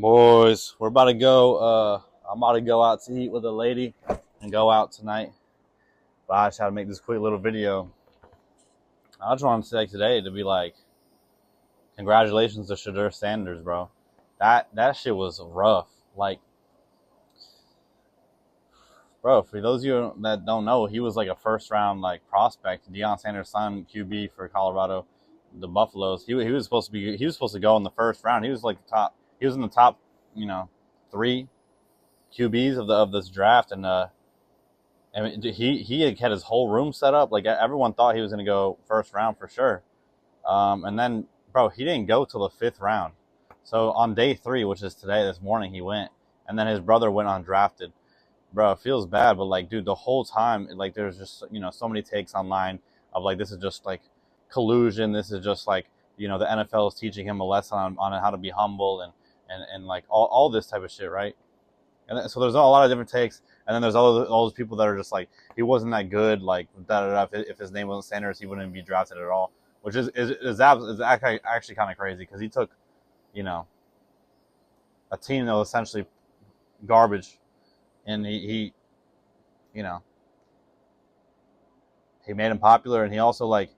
Boys, we're about to go. I'm about to go out to eat with a lady and go out tonight. But I just had to make this quick little video. I just wanted to say today to be like, congratulations to Shadeur Sanders, bro. That shit was rough. Like, bro, for those of you that don't know, he was like a first round like prospect. Deion Sanders' son, QB for Colorado, the Buffaloes. He was supposed to go in the first round. He was like the top. He was in the top, you know, 3 QBs of this draft, and I mean, he had his whole room set up. Like everyone thought he was going to go first round for sure. And then, bro, he didn't go till the 5th round. So on day 3, which is today, this morning, he went, and then his brother went undrafted. Bro, it feels bad, but like, dude, the whole time, like, there's just so many takes online of like this is just like collusion. This is just like the NFL is teaching him a lesson on how to be humble and like all this type of shit, right? And so there's a lot of different takes, and then there's all those people that are just like, he wasn't that good, like da da da. If his name wasn't Sanders, he wouldn't be drafted at all, which is actually kind of crazy because he took, you know, a team that was essentially garbage, and he you know, he made him popular, and he also like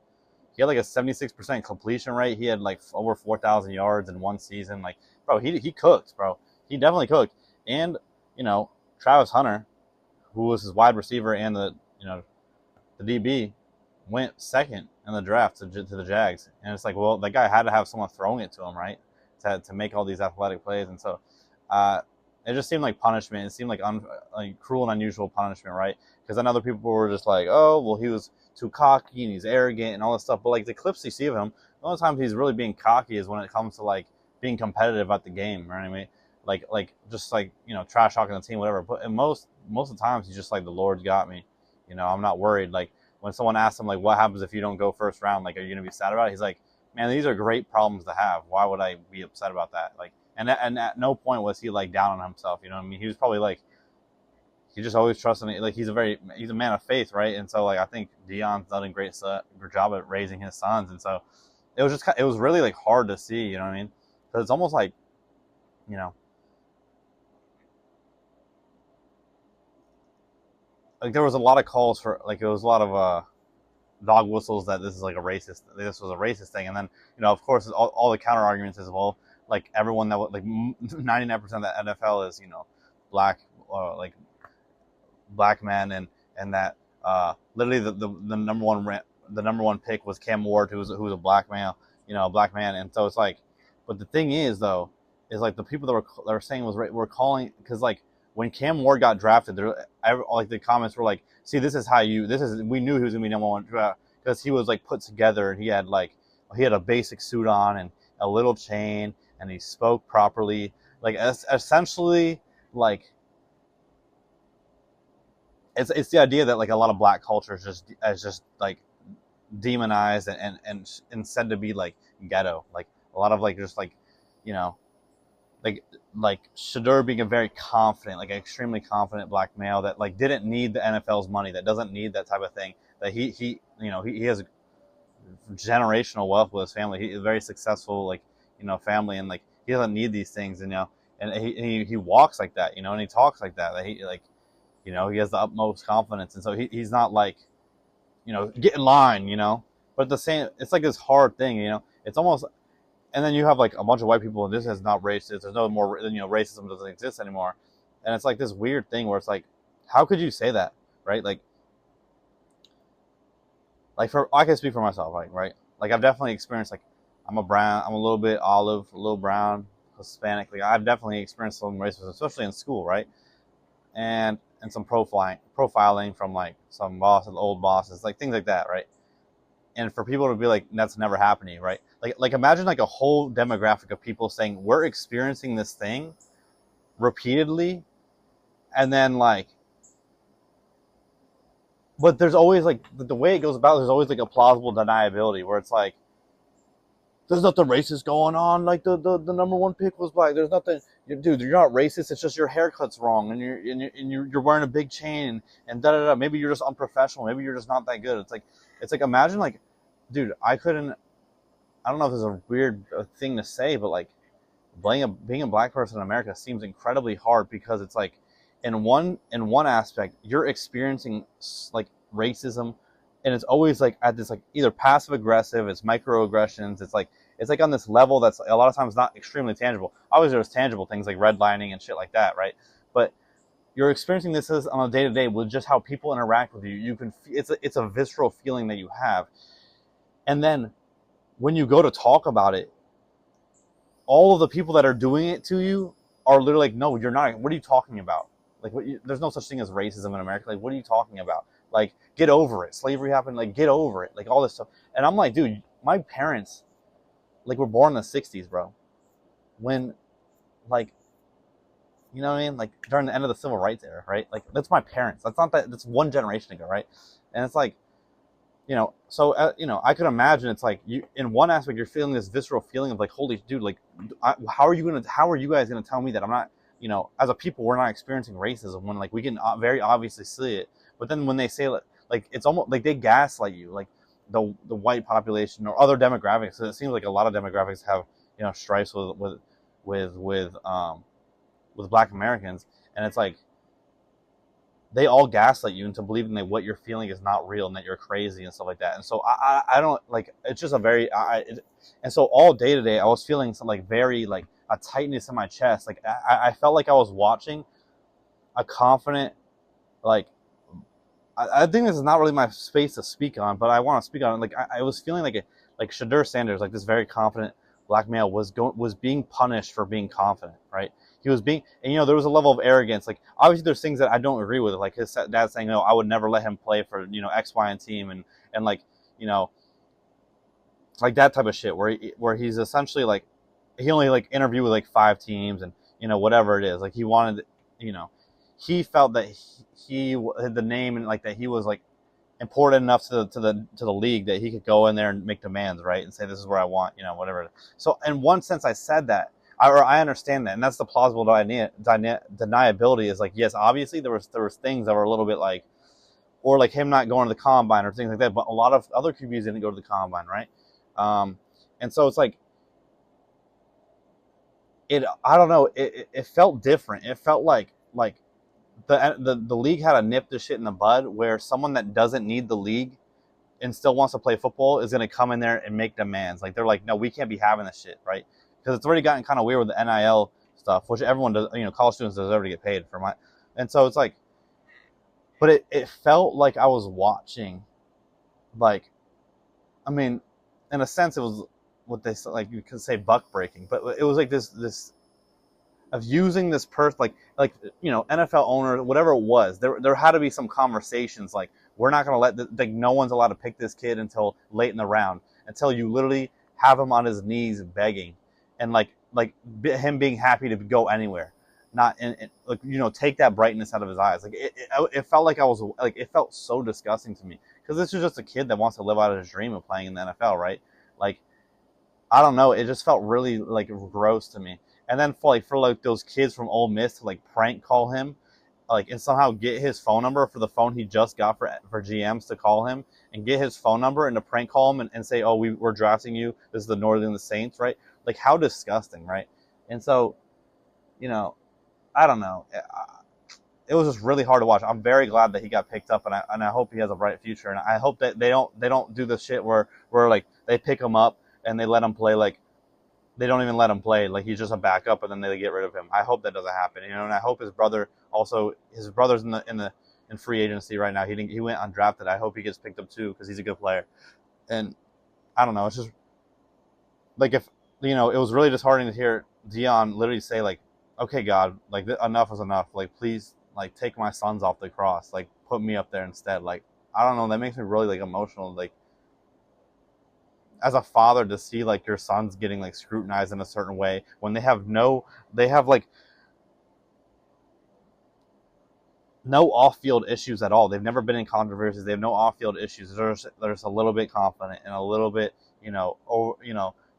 he had like a 76% completion rate. He had like over 4,000 yards in one season. Like, bro, he cooked, bro. He definitely cooked, and Travis Hunter, who was his wide receiver and the DB, went second in the draft to the Jags. And it's like, well, that guy had to have someone throwing it to him, right, to make all these athletic plays. And so it just seemed like punishment. It seemed like cruel and unusual punishment, right? Because then other people were just like, oh, well, he was too cocky and he's arrogant and all this stuff. But like the clips you see of him, the only time he's really being cocky is when it comes to like being competitive at the game, right? I mean, like just like trash talking the team, whatever. But most of the times he's just like, the Lord's got me. I'm not worried. Like when someone asks him like, what happens if you don't go first round? Like, are you gonna be sad about it? He's like, man, these are great problems to have. Why would I be upset about that? Like, and at no point was he like down on himself. You know what I mean? He was probably like, he just always trusted it. Like he's a man of faith, right? And so like I think Deion's done a great job at raising his sons, and so it was really like hard to see. You know what I mean? Because it's almost like, like there was a lot of calls for like there was a lot of dog whistles that this was a racist thing, and then of course all the counter arguments is, well, like everyone that like 99% of the NFL is black, like black men, and that literally the number one pick was Cam Ward, who was a black male, a black man. And so it's like, but the thing is though, is like the people that were saying were calling, because like when Cam Ward got drafted, like the comments were like, see, we knew he was gonna be number one draft because he was like put together, and he had a basic suit on and a little chain, and he spoke properly, like essentially like it's the idea that like a lot of black culture is just like demonized and said to be like ghetto, like a lot of like just like you know like Shadeur being a very confident, like an extremely confident black male that like didn't need the NFL's money, that doesn't need that type of thing, that he has generational wealth with his family. He's a very successful family, and like he doesn't need these things, and he walks like that, and he talks like that he like he has the utmost confidence, and so he's not like get in line, but at the same, it's like this hard thing, it's almost. And then you have like a bunch of white people, and this is not racist. There's no more, racism doesn't exist anymore. And it's like this weird thing where it's like, how could you say that, right? Like I can speak for myself, like, right? Like I've definitely experienced, like, I'm a little bit olive, a little brown, Hispanic. Like I've definitely experienced some racism, especially in school, right? And some profiling from like some old bosses, like things like that, right? And for people to be like, that's never happened to you, right? Like imagine like a whole demographic of people saying we're experiencing this thing repeatedly, and then like, but there's always like the way it goes about, there's always like a plausible deniability where it's like, there's nothing racist going on. Like the number one pick was black. There's nothing, dude. You're not racist. It's just your haircut's wrong, and you're wearing a big chain, and da da da. Maybe you're just unprofessional. Maybe you're just not that good. It's like imagine dude. I don't know if this is a weird thing to say, but like being a black person in America seems incredibly hard because it's like in one aspect you're experiencing like racism, and it's always like at this like either passive aggressive, it's microaggressions, it's like on this level that's a lot of times not extremely tangible. Obviously there's tangible things like redlining and shit like that, right? But you're experiencing this as on a day to day with just how people interact with you. You can it's a visceral feeling that you have, and then when you go to talk about it, all of the people that are doing it to you are literally like, no, you're not. What are you talking about? Like, there's no such thing as racism in America. Like, what are you talking about? Like, get over it. Slavery happened. Like, get over it. Like, all this stuff. And I'm like, dude, my parents, like, were born in the 60s, bro. When, like, you know what I mean? Like, during the end of the civil rights era, right? Like, that's my parents. That's not that, that's one generation ago, right? And it's like, so I could imagine it's like you in one aspect you're feeling this visceral feeling of like, holy dude, like how are you guys gonna tell me that I'm not, as a people we're not experiencing racism when like we can very obviously see it. But then when they say like it's almost like they gaslight you, like the white population or other demographics. So it seems like a lot of demographics have stripes with Black Americans, and it's like they all gaslight you into believing that what you're feeling is not real and that you're crazy and stuff like that. And so I don't like, it's just a very, and so all day today, I was feeling some like very like a tightness in my chest. Like I felt like I was watching a confident, like, I think this is not really my space to speak on, but I want to speak on it. Like I was feeling like Shadeur Sanders, like this very confident black male was being punished for being confident, right? He was being, and there was a level of arrogance. Like obviously, there's things that I don't agree with, like his dad saying, "No, I would never let him play for X, Y, and team," and like like that type of shit, where he's essentially like he only like interviewed with like 5 teams and whatever it is. Like he wanted, he felt that he had the name and like that he was like important enough to the league that he could go in there and make demands, right, and say this is where I want, whatever. So in one sense, I said that. I understand that, and that's the plausible deniability. Is like, yes, obviously there was things that were a little bit like, or like him not going to the combine or things like that. But a lot of other QBs didn't go to the combine, right? And so it's like I don't know. It felt different. It felt like the league had to nip this shit in the bud, where someone that doesn't need the league and still wants to play football is going to come in there and make demands. Like they're like, no, we can't be having this shit, right? Because it's already gotten kind of weird with the NIL stuff, which everyone does. College students deserve to get paid for my, and so it's like, but it felt like I was watching, like, I mean, in a sense, it was what they like you could say buck breaking, but it was like this of using this person, like NFL owner, whatever it was. There had to be some conversations like, we're not going to like no one's allowed to pick this kid until late in the round, until you literally have him on his knees begging, and like him being happy to go anywhere, not like take that brightness out of his eyes. Like it felt like I was like, it felt so disgusting to me, because this is just a kid that wants to live out his dream of playing in the NFL, right? Like I don't know, it just felt really like gross to me. And then for like those kids from Ole Miss to like prank call him, like, and somehow get his phone number for the phone he just got for GMs to call him, and get his phone number and to prank call him and say, oh, we're drafting you. This is the Northern the Saints, right? Like how disgusting, right? And so, I don't know. It was just really hard to watch. I'm very glad that he got picked up, and I hope he has a bright future. And I hope that they don't do this shit where like they pick him up and they let him play, like they don't even let him play, like he's just a backup, and then they get rid of him. I hope that doesn't happen, and I hope his brother's in free agency right now. He went undrafted. I hope he gets picked up too, because he's a good player. And I don't know, it's just like, if it was really disheartening to hear Dion literally say like, okay, God, like enough is enough. Like please, like take my sons off the cross. Like put me up there instead. Like I don't know, that makes me really like emotional. Like as a father, to see like your sons getting like scrutinized in a certain way when they have like no off-field issues at all. They've never been in controversies. They have no off-field issues. They're just a little bit confident and a little bit,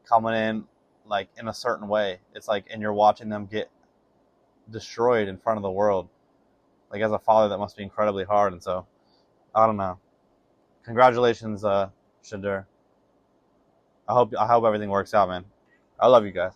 coming in like in a certain way. It's like, and you're watching them get destroyed in front of the world. Like as a father, that must be incredibly hard. And so, I don't know. Congratulations, Shadeur. I hope everything works out, man. I love you guys.